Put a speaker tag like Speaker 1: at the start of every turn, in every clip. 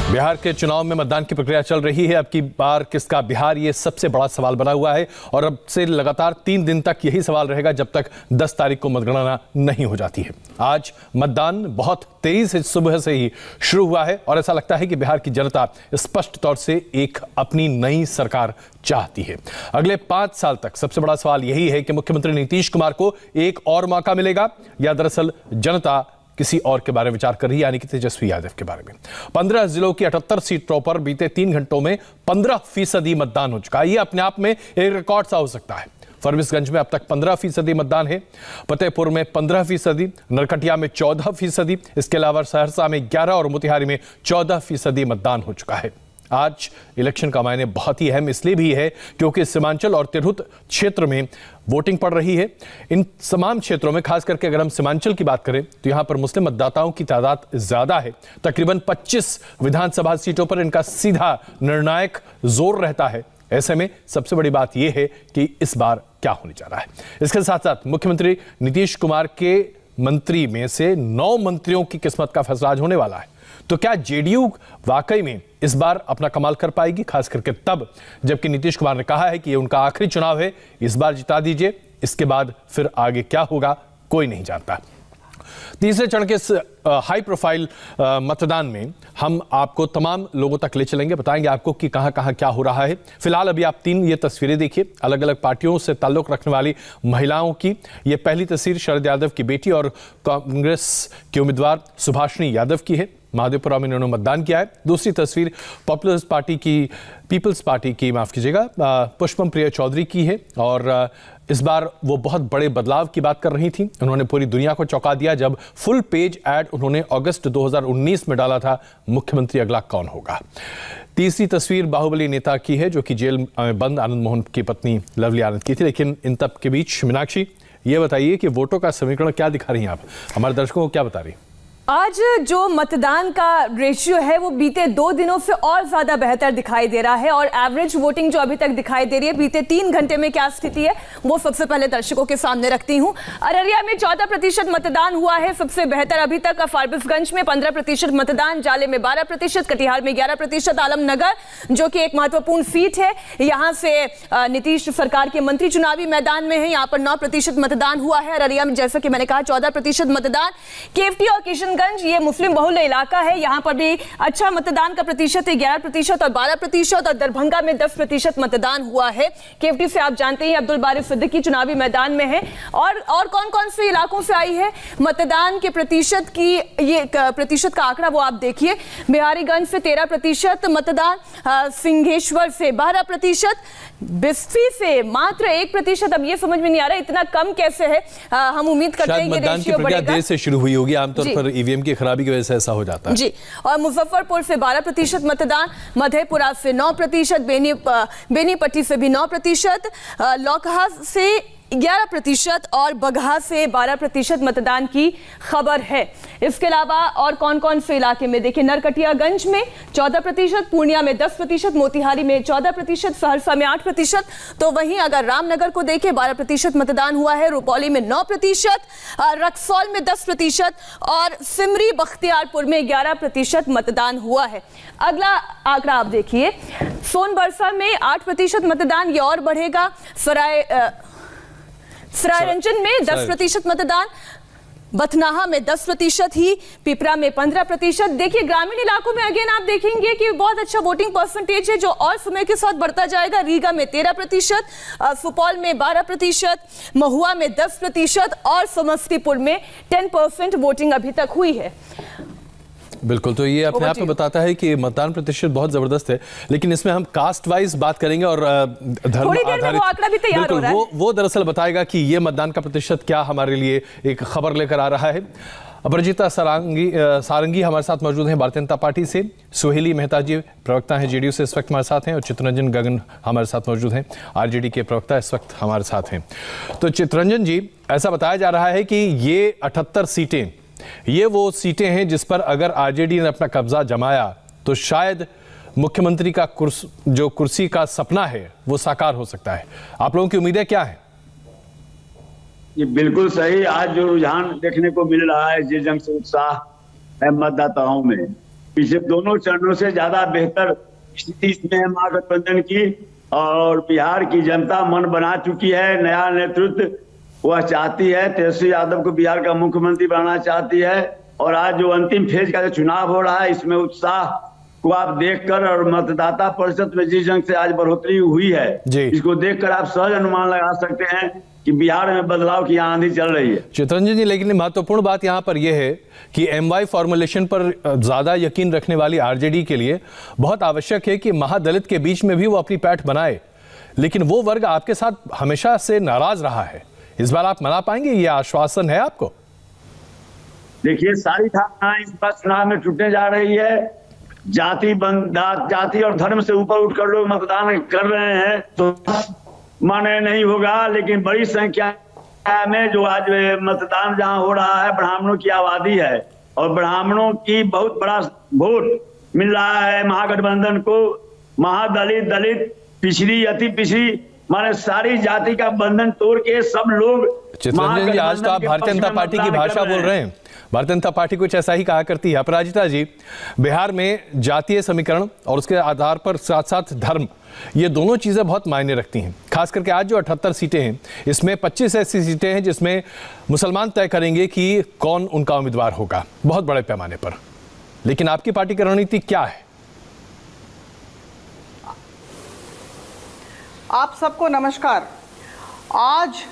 Speaker 1: बिहार के चुनाव में मतदान की प्रक्रिया चल रही है। अब की बार किसका बिहार, ये सबसे बड़ा सवाल बना हुआ है और अब से लगातार 3 दिन तक यही सवाल रहेगा जब तक 10 तारीख को मतगणना नहीं हो जाती है। आज मतदान बहुत तेज से सुबह से ही शुरू हुआ है और ऐसा लगता है कि बिहार की जनता स्पष्ट तौर से एक अपनी नई सरकार चाहती है। अगले 5 साल तक सबसे बड़ा सवाल यही है कि मुख्यमंत्री नीतीश कुमार को एक और मौका मिलेगा या दरअसल जनता किसी और के बारे में विचार कर रही है, यानी कि तेजस्वी यादव के बारे में। 15 जिलों की 78 सीटों पर बीते 3 घंटों में 15% मतदान हो चुका है। यह अपने आप में एक रिकॉर्ड सा हो सकता है। फरबिसगंज में अब तक 15% मतदान है, फतेहपुर में 15%, नरकटिया में 14%, इसके अलावा सहरसा में 11 और मोतिहारी में 14% मतदान हो चुका है। आज इलेक्शन का मायने बहुत ही अहम इसलिए भी है क्योंकि सीमांचल और तिरहुत क्षेत्र में वोटिंग पड़ रही है। इन तमाम क्षेत्रों में खास करके अगर हम सीमांचल की बात करें तो यहां पर मुस्लिम मतदाताओं की तादाद ज्यादा है। तकरीबन 25 विधानसभा सीटों पर इनका सीधा निर्णायक जोर रहता है। ऐसे में सबसे बड़ी बात यह है कि इस बार क्या होने जा रहा है। इसके साथ साथ मुख्यमंत्री नीतीश कुमार के मंत्री में से 9 मंत्रियों की किस्मत का फैसला आज होने वाला है। तो क्या जेडीयू वाकई में इस बार अपना कमाल कर पाएगी, खास करके तब जबकि नीतीश कुमार ने कहा है कि ये उनका आखिरी चुनाव है, इस बार जिता दीजिए, इसके बाद फिर आगे क्या होगा कोई नहीं जानता। तीसरे चरण के इस हाई प्रोफाइल मतदान में हम आपको तमाम लोगों तक ले चलेंगे, बताएंगे आपको कि कहां कहां क्या हो रहा है। फिलहाल अभी आप 3 ये तस्वीरें देखिए अलग अलग पार्टियों से ताल्लुक रखने वाली महिलाओं की। ये पहली तस्वीर शरद यादव की बेटी और कांग्रेस के उम्मीदवार सुभाषिनी यादव की है। महादेवपुरा में इन्होंने मतदान किया है। दूसरी तस्वीर पीपल्स पार्टी की माफ कीजिएगा पुष्पम प्रिया चौधरी की है और इस बार वो बहुत बड़े बदलाव की बात कर रही थी। उन्होंने पूरी दुनिया को चौंका दिया जब फुल पेज ऐड उन्होंने अगस्त 2019 में डाला था, मुख्यमंत्री अगला कौन होगा। तीसरी तस्वीर बाहुबली नेता की है जो कि जेल में बंद आनंद मोहन की पत्नी लवली आनंद की थी। लेकिन इन तब के बीच मीनाक्षी ये बताइए कि वोटों का समीकरण क्या दिखा रही हैं आप, हमारे दर्शकों को क्या बता रही?
Speaker 2: आज जो मतदान का रेशियो है वो बीते 2 दिनों से और ज्यादा बेहतर दिखाई दे रहा है और एवरेज वोटिंग जो अभी तक दिखाई दे रही है बीते 3 घंटे में क्या स्थिति है वो सबसे पहले दर्शकों के सामने रखती हूं। अररिया में 14% मतदान हुआ है, सबसे बेहतर अभी तक। फारबिसगंज में 15% मतदान, जाले में 12%, कटिहार में 11%, आलमनगर जो कि एक महत्वपूर्ण सीट है, यहाँ से नीतीश सरकार के मंत्री चुनावी मैदान में है, यहाँ पर 9% मतदान हुआ है। अररिया में जैसा कि मैंने कहा 14% मतदान। केवटी और किशनगंज ये मुस्लिम बहुल इलाका है, यहाँ पर भी अच्छा मतदान का प्रतिशत है, 11% और 12%। और दरभंगा में 10% मतदान हुआ है। केवटी से आप जानते हैं अब्दुल बारी सिद्दीकी चुनावी मैदान में है। और कौन कौन से इलाकों से आई है मतदान के प्रतिशत की, ये प्रतिशत का आंकड़ा वो आप देखिए। बिहारीगंज से 13% मतदान, सिंहेश्वर से 12%, बिस्फी से मात्र 1%। अब ये समझ में नहीं आ रहा इतना कम कैसे है। हम उम्मीद करते हैं कि रेशियो बढ़ेगा।
Speaker 1: देर से शुरू हुई होगी, आमतौर पर ईवीएम की खराबी की वजह से ऐसा हो जाता है
Speaker 2: जी। और मुजफ्फरपुर से 12% मतदान, मधेपुरा से 9%, बेनीपट्टी से भी 9%, लौकहा से 11% और बगहा से 12% मतदान की खबर है। इसके अलावा और कौन कौन से इलाके में देखिए, नरकटियागंज में 14%, पूर्णिया में 10%, मोतिहारी में 14%, सहरसा में 8%। तो वहीं अगर रामनगर को देखें 12% मतदान हुआ है, रुपौली में 9%, रक्सौल में 10% और सिमरी बख्तियारपुर में 11% मतदान हुआ है। अगला आंकड़ा आप देखिए, सोनबरसा में 8% मतदान, ये और बढ़ेगा। सरायरंजन में 10% मतदान, बथनाहा में 10% ही, पिपरा में 15%। देखिए ग्रामीण इलाकों में अगेन आप देखेंगे कि बहुत अच्छा वोटिंग परसेंटेज है जो और समय के साथ बढ़ता जाएगा। रीगा में 13%, सुपौल में 12%, महुआ में 10% और समस्तीपुर में 10% वोटिंग अभी तक हुई है।
Speaker 1: बिल्कुल, तो ये अपने आप में बताता है कि मतदान प्रतिशत बहुत जबरदस्त है। लेकिन इसमें हम कास्ट वाइज बात करेंगे और धर्म आधारित
Speaker 2: आंकड़ा भी तैयार हो रहा है।
Speaker 1: वो दरअसल बताएगा कि ये मतदान का प्रतिशत क्या हमारे लिए एक खबर लेकर आ रहा है। अपराजिता सारंगी हमारे साथ मौजूद हैं भारतीय जनता पार्टी से, सुहेली मेहता जी प्रवक्ता हैं जेडीयू से इस वक्त हमारे साथ हैं और चित्तरंजन गगन हमारे साथ मौजूद हैं, आरजेडी के प्रवक्ता इस वक्त हमारे साथ हैं। तो चित्तरंजन जी, ऐसा बताया जा रहा है कि ये 78 सीटें ये वो सीटें हैं जिस पर अगर आरजेडी ने अपना कब्जा जमाया तो शायद मुख्यमंत्री का जो कुर्सी का सपना है वो साकार हो सकता है। आप लोगों की उम्मीदें क्या हैं?
Speaker 3: ये बिल्कुल सही। आज जो रुझान देखने को मिल रहा है, जिस जंग से उत्साह है मतदाताओं में, पिछले दोनों चरणों से ज्यादा बेहतर स्थिति इसमें है महागठबंधन की। और बिहार की जनता मन बना चुकी है, नया नेतृत्व वह चाहती है, तेजस्वी यादव को बिहार का मुख्यमंत्री बनाना चाहती है। और आज जो अंतिम फेज का जो चुनाव हो रहा है, इसमें उत्साह को आप देखकर और मतदाता प्रतिशत में जिस ढंग से आज बढ़ोतरी हुई है, इसको देखकर आप सहज अनुमान लगा सकते हैं कि बिहार में बदलाव की आंधी चल रही है।
Speaker 1: चितरंजन जी, लेकिन महत्वपूर्ण बात यहां पर यह है कि MY फॉर्मुलेशन पर ज्यादा यकीन रखने वाली आरजेडी के लिए बहुत आवश्यक है कि महादलित के बीच में भी वो अपनी पैठ बनाए, लेकिन वो वर्ग आपके साथ हमेशा से नाराज रहा है। इस बार आप मना पाएंगे? ये आश्वासन है आपको?
Speaker 3: देखिए, सारी धारणाएं इस बार चुनाव में टूटने जा रही है। जाति और धर्म से ऊपर उठकर लोग मतदान कर रहे हैं तो माने नहीं होगा, लेकिन बड़ी संख्या में जो आज मतदान जहां हो रहा है, ब्राह्मणों की आबादी है और ब्राह्मणों की बहुत बड़ा वोट मिल रहा है महागठबंधन को। महादलित, दलित, पिछड़ी, अति पिछड़ी, माने सारी जाति का बंधन तोड़ के सब लोग।
Speaker 1: चितरंजन जी, आज तो आप भारतीय जनता पार्टी की भाषा बोल रहे हैं। भारतीय जनता पार्टी कुछ ऐसा ही कहा करती है। अपराजिता जी, बिहार में जातीय समीकरण और उसके आधार पर साथ साथ धर्म, ये दोनों चीजें बहुत मायने रखती हैं। खास करके आज जो 78 सीटें हैं, इसमें 25 ऐसी सीटें हैं जिसमें मुसलमान तय करेंगे कि कौन उनका उम्मीदवार होगा, बहुत बड़े पैमाने पर। लेकिन आपकी पार्टी की रणनीति क्या है?
Speaker 4: आप सबको नमस्कार। आज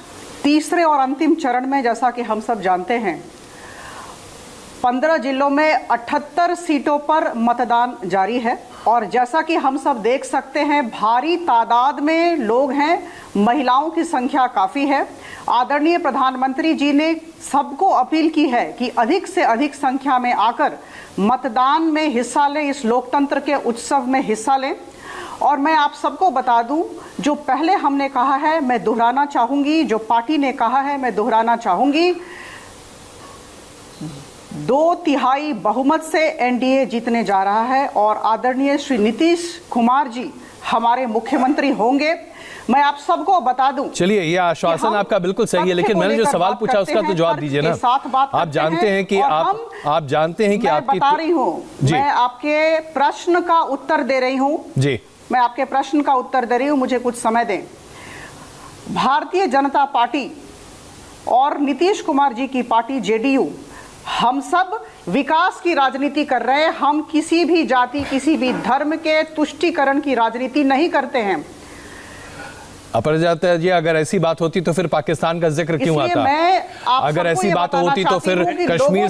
Speaker 4: तीसरे और अंतिम चरण में, जैसा कि हम सब जानते हैं, 15 जिलों में 78 सीटों पर मतदान जारी है। और जैसा कि हम सब देख सकते हैं, भारी तादाद में लोग हैं, महिलाओं की संख्या काफ़ी है। आदरणीय प्रधानमंत्री जी ने सबको अपील की है कि अधिक से अधिक संख्या में आकर मतदान में हिस्सा लें, इस लोकतंत्र के उत्सव में हिस्सा लें। और मैं आप सबको बता दूं, जो पहले हमने कहा है मैं दोहराना चाहूँगी, जो पार्टी ने कहा है मैं दोहराना चाहूँगी, 2/3 बहुमत से एनडीए जीतने जा रहा है और आदरणीय श्री नीतीश कुमार जी हमारे मुख्यमंत्री होंगे। मैं आप सबको बता दूं।
Speaker 1: चलिए, ये आश्वासन आपका बिल्कुल सही है, लेकिन मैंने जो सवाल पूछा उसका तो जवाब दीजिए ना। आप जानते हैं कि आप जानते हैं कि आपकी,
Speaker 4: बता रही हूँ, मैं आपके प्रश्न का उत्तर दे रही हूँ
Speaker 1: जी,
Speaker 4: मैं आपके प्रश्न का उत्तर दे रही हूँ, मुझे कुछ समय दें। भारतीय जनता पार्टी और नीतीश कुमार जी की पार्टी जेडीयू, हम सब विकास की राजनीति कर रहे हैं। हम किसी भी जाति, किसी भी धर्म के तुष्टीकरण की राजनीति नहीं करते हैं।
Speaker 1: अपराजिता जी, अगर ऐसी बात होती तो फिर पाकिस्तान का जिक्र क्यों आता? अगर ऐसी बात होती तो फिर कश्मीर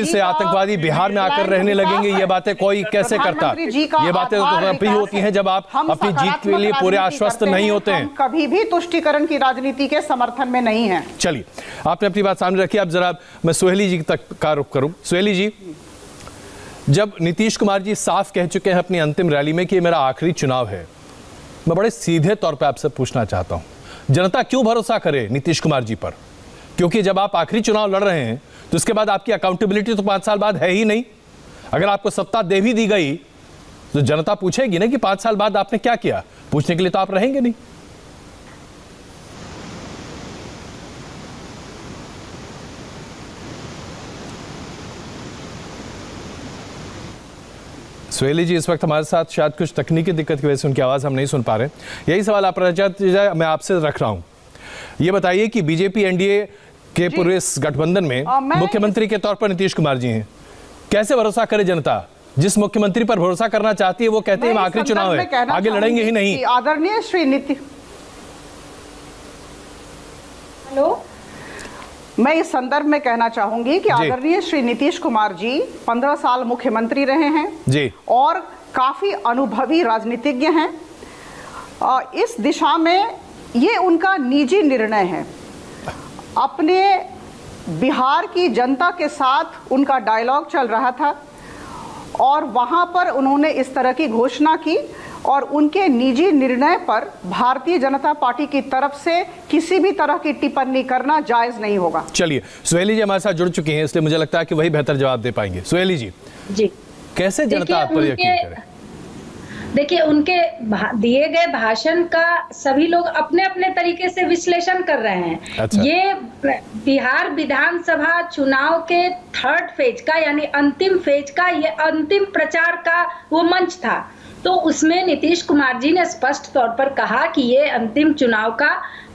Speaker 1: से आतंकवादी बिहार में आकर रहने लगेंगे, ये बातें कोई कैसे करता? ये बातें तो तभी होती हैं जब आप अपनी जीत के लिए पूरे आश्वस्त नहीं होते हैं।
Speaker 4: कभी भी तुष्टीकरण की राजनीति के समर्थन में नहीं है।
Speaker 1: चलिए, आपने अपनी बात सामने रखी। अब जरा मैं सुहेली जी तक का रुख करूं। सुहेली जी, जब नीतीश कुमार जी साफ कह चुके हैं अपनी अंतिम रैली में कि ये मेरा आखिरी चुनाव है, मैं बड़े सीधे तौर पे आपसे पूछना चाहता हूं, जनता क्यों भरोसा करे नीतीश कुमार जी पर? क्योंकि जब आप आखिरी चुनाव लड़ रहे हैं तो उसके बाद आपकी अकाउंटेबिलिटी तो 5 साल बाद है ही नहीं। अगर आपको सत्ता दे भी दी गई तो जनता पूछेगी ना कि 5 साल बाद आपने क्या किया। पूछने के लिए तो आप रहेंगे नहीं। सुहेली जी इस वक्त हमारे साथ शायद कुछ तकनीकी दिक्कत की वजह से उनकी आवाज़ हम नहीं सुन पा रहे। यही सवाल अपराजिता मैं आपसे रख रहा हूं, ये बताइए कि बीजेपी एनडीए के पूरे इस गठबंधन में मुख्यमंत्री के तौर पर नीतीश कुमार जी हैं, कैसे भरोसा करे जनता? जिस मुख्यमंत्री पर भरोसा करना चाहती है वो कहते हैं आखिरी चुनाव है, आगे लड़ेंगे ही नहीं।
Speaker 4: आदरणीय श्री नीतीश, हेलो, मैं इस संदर्भ में कहना चाहूंगी कि आदरणीय श्री नीतीश कुमार जी 15 साल मुख्यमंत्री रहे हैं जी, और काफी अनुभवी राजनीतिज्ञ हैं। इस दिशा में ये उनका निजी निर्णय है। अपने बिहार की जनता के साथ उनका डायलॉग चल रहा था और वहां पर उन्होंने इस तरह की घोषणा की और उनके निजी निर्णय पर भारतीय जनता पार्टी की तरफ से किसी भी तरह की टिप्पणी करना जायज नहीं होगा।
Speaker 1: चलिए, सुहेली जी हमारे साथ जुड़ चुकी हैं, इसलिए मुझे लगता है कि वही बेहतर जवाब दे पाएंगे। सुहेली जी, कैसे जनता आप पर यकीन करे?
Speaker 5: देखिए, उनके दिए गए भाषण का सभी लोग अपने अपने तरीके से विश्लेषण कर रहे हैं।
Speaker 1: अच्छा।
Speaker 5: ये बिहार विधानसभा चुनाव के थर्ड फेज का यानी अंतिम फेज का ये अंतिम प्रचार का वो मंच था। तो उसमें नीतीश कुमार जी ने स्पष्ट तौर पर कहा कि ये अंतिम चुनाव का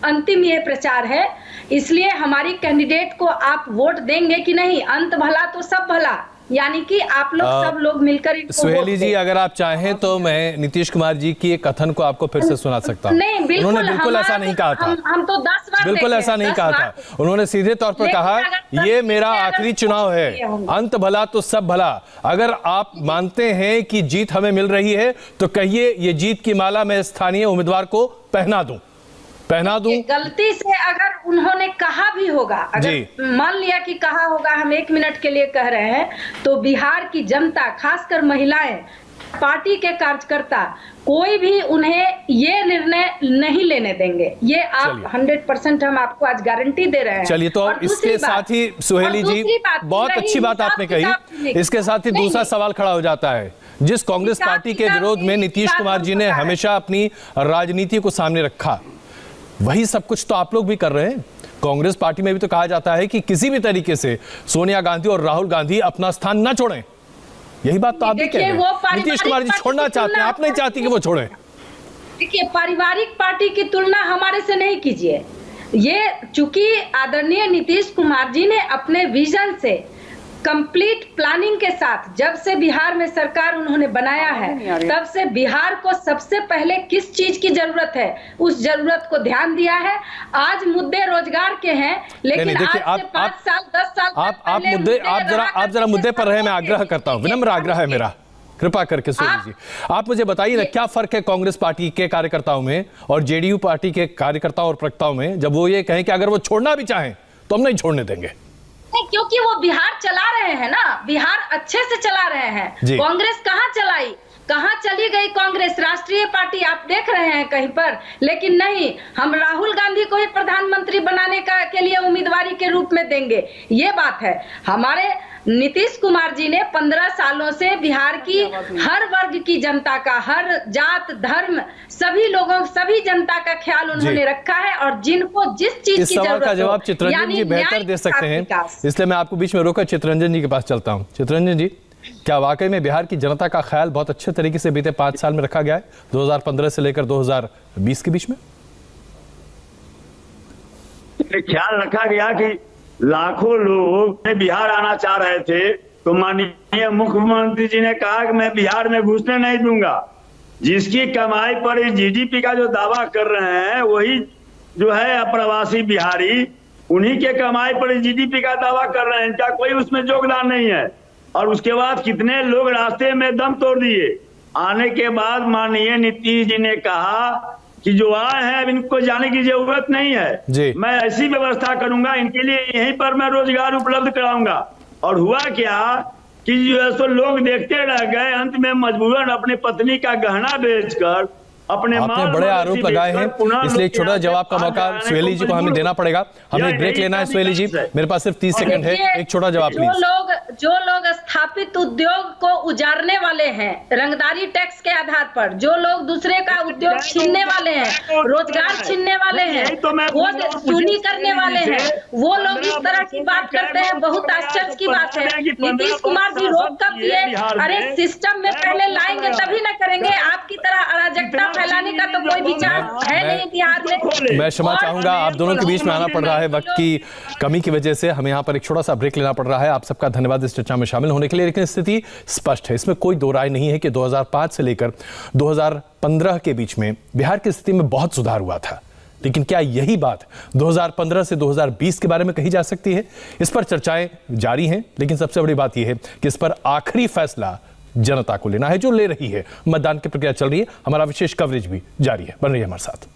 Speaker 5: अंतिम ये प्रचार है, इसलिए हमारी कैंडिडेट को आप वोट देंगे कि नहीं, अंत भला तो सब भला, यानी कि आप लोग सब लोग मिलकर इनको
Speaker 1: सुहेली जी, अगर आप चाहें तो मैं नीतीश कुमार जी की एक कथन को आपको फिर से सुना सकता हूं।
Speaker 5: नहीं, बिल्कुल,
Speaker 1: उन्होंने बिल्कुल ऐसा नहीं कहा था।
Speaker 5: हम तो 10 बार
Speaker 1: बिल्कुल
Speaker 5: देखे
Speaker 1: ऐसा
Speaker 5: हैं,
Speaker 1: नहीं
Speaker 5: 10
Speaker 1: कहा
Speaker 5: बार।
Speaker 1: था। उन्होंने सीधे तौर पर
Speaker 5: लेकिन
Speaker 1: कहा
Speaker 5: अगर
Speaker 1: ये
Speaker 5: सब
Speaker 1: मेरा
Speaker 5: अगर
Speaker 1: आखिरी
Speaker 5: सब
Speaker 1: चुनाव है,
Speaker 5: किए होंगे।
Speaker 1: अंत भला तो सब भला। अगर आप मानते हैं कि जीत हमें मिल रही है तो कहिए ये जीत की माला मैं स्थानीय उम्मीदवार को पहना दूं।
Speaker 5: गलती से अगर उन्होंने कहा भी होगा, अगर मान लिया कि कहा होगा, हम 1 मिनट के लिए कह रहे हैं, तो बिहार की जनता, खासकर महिलाएं, पार्टी के कार्यकर्ता, कोई भी उन्हें ये निर्णय नहीं लेने देंगे। ये आप 100% हम आपको आज गारंटी दे रहे हैं।
Speaker 1: चलिए, तो इसके साथ ही सुहेली जी, बहुत अच्छी बात आपने कही। इसके साथ ही दूसरा सवाल खड़ा हो जाता है, जिस कांग्रेस पार्टी के विरोध में नीतीश कुमार जी ने हमेशा अपनी राजनीति को सामने रखा, वही सब कुछ तो आप लोग भी कर रहे हैं। कांग्रेस पार्टी में भी तो कहा जाता है कि किसी भी तरीके से सोनिया गांधी और राहुल गांधी अपना स्थान न छोड़ें। यही बात तो आप भी कह रहे हैं। नीतीश कुमार जी छोड़ना चाहते हैं, आप नहीं चाहती कि वो छोड़ें।
Speaker 5: देखिए, पारिवारिक पार्टी की तुलना हमारे से नहीं कीजिए। ये चूंकि आदरणीय नीतीश कुमार जी ने अपने विजन से, कंप्लीट प्लानिंग के साथ, जब से बिहार में सरकार उन्होंने बनाया है, तब से बिहार को सबसे पहले किस चीज की जरूरत है, उस जरूरत को ध्यान दिया है। आज मुद्दे रोजगार के हैं, लेकिन
Speaker 1: नहीं, देखिए,
Speaker 5: आज से 5 साल 10 साल
Speaker 1: आप जरा मुद्दे पर रहे। मैं आग्रह करता हूं, विनम्र आग्रह है मेरा, कृपा करके सुहेली जी आप मुझे बताइए ना, क्या फर्क है कांग्रेस पार्टी के कार्यकर्ताओं में और जेडीयू पार्टी के कार्यकर्ताओं और प्रवक्ताओं में, जब वो ये कहें कि अगर वो छोड़ना भी चाहें तो हम नहीं छोड़ने देंगे?
Speaker 5: क्योंकि वो बिहार चला रहे हैं ना, बिहार अच्छे से चला रहे हैं। कांग्रेस कहाँ चलाई, कहाँ चली गई कांग्रेस? राष्ट्रीय पार्टी आप देख रहे हैं कहीं पर, लेकिन नहीं, हम राहुल गांधी को ही प्रधानमंत्री बनाने के लिए उम्मीदवारी के रूप में देंगे, ये बात है। हमारे नीतीश कुमार जी ने 15 सालों से बिहार की हर वर्ग की जनता का, हर जात धर्म, सभी लोगों, सभी जनता का ख्याल उन्होंने रखा है, और जिनको जिस चीज की जरूरत है, इस सवाल
Speaker 1: का जवाब चित्रंजन जी बेहतर दे सकते हैं, इसलिए मैं आपको बीच में रोकर चित्रंजन जी के पास चलता हूं। चित्रंजन जी, क्या वाकई में बिहार की जनता का ख्याल बहुत अच्छे तरीके से बीते 5 साल में रखा गया है, 2015 से लेकर 2020 के बीच में?
Speaker 3: ख्याल रखा गया कि लाखों लोग बिहार आना चाह रहे थे, तो माननीय मुख्यमंत्री जी ने कहा कि मैं बिहार में घुसने नहीं दूंगा। जिसकी कमाई पर जीडीपी का जो दावा कर रहे हैं, वही जो है अप्रवासी बिहारी, उन्हीं के कमाई पर जीडीपी का दावा कर रहे हैं, इनका कोई उसमें योगदान नहीं है। और उसके बाद कितने लोग रास्ते में दम तोड़ दिए। आने के बाद माननीय नीतीश जी ने कहा कि जो आए हैं अब इनको जाने की जरूरत नहीं है, मैं ऐसी व्यवस्था करूंगा, इनके लिए यहीं पर मैं रोजगार उपलब्ध कराऊंगा। और हुआ क्या कि जो सो लोग देखते रह गए, अंत में मजबूरन अपनी पत्नी का गहना बेचकर, अपने
Speaker 1: आपने बड़े आरोप लगाए हैं, इसलिए एक छोटा जवाब का मौका सुहेली जी को हमें देना पड़ेगा। हमें एक ब्रेक लेना है सुहेली जी, मेरे पास सिर्फ 30 सेकंड है, एक छोटा जवाब प्लीज।
Speaker 5: जो लोग स्थापित उद्योग को उजाड़ने वाले हैं, रंगदारी टैक्स के आधार पर, जो लोग दूसरे का उद्योग छीनने वाले हैं, रोजगार छीनने वाले हैं, वो चुनी करने वाले हैं, वो लोग इस तरह की बात करते हैं, बहुत आश्चर्य की बात है। नीतीश कुमार जी रोक कब दिए? अरे सिस्टम में पहले लाएंगे तभी ना करेंगे। आपकी तरह अराजकता फैलाने का तो कोई विचार है नहीं बिहार में।
Speaker 1: मैं क्षमा चाहूंगा, आप दोनों के बीच में आना पड़ रहा है, वक्त की कमी की वजह से हमें यहाँ पर एक छोटा सा ब्रेक लेना पड़ रहा है। आप सबका धन्यवाद इस चर्चा में शामिल होने के लिए, लेकिन स्थिति स्पष्ट है, इसमें कोई दो राय नहीं है कि 2005 से लेकर 2015 के बीच में बिहार की स्थिति में बहुत सुधार हुआ था। लेकिन क्या यही बात 2015 से 2020 के बारे में कही जा सकती है? इस पर चर्चाएं जारी हैं, लेकिन सबसे बड़ी बात यह है कि इस पर आखिरी फैसला जनता को लेना है, जो ले रही है। मतदान की प्रक्रिया चल रही है, हमारा विशेष कवरेज भी जारी है। बन रही है हमारे साथ।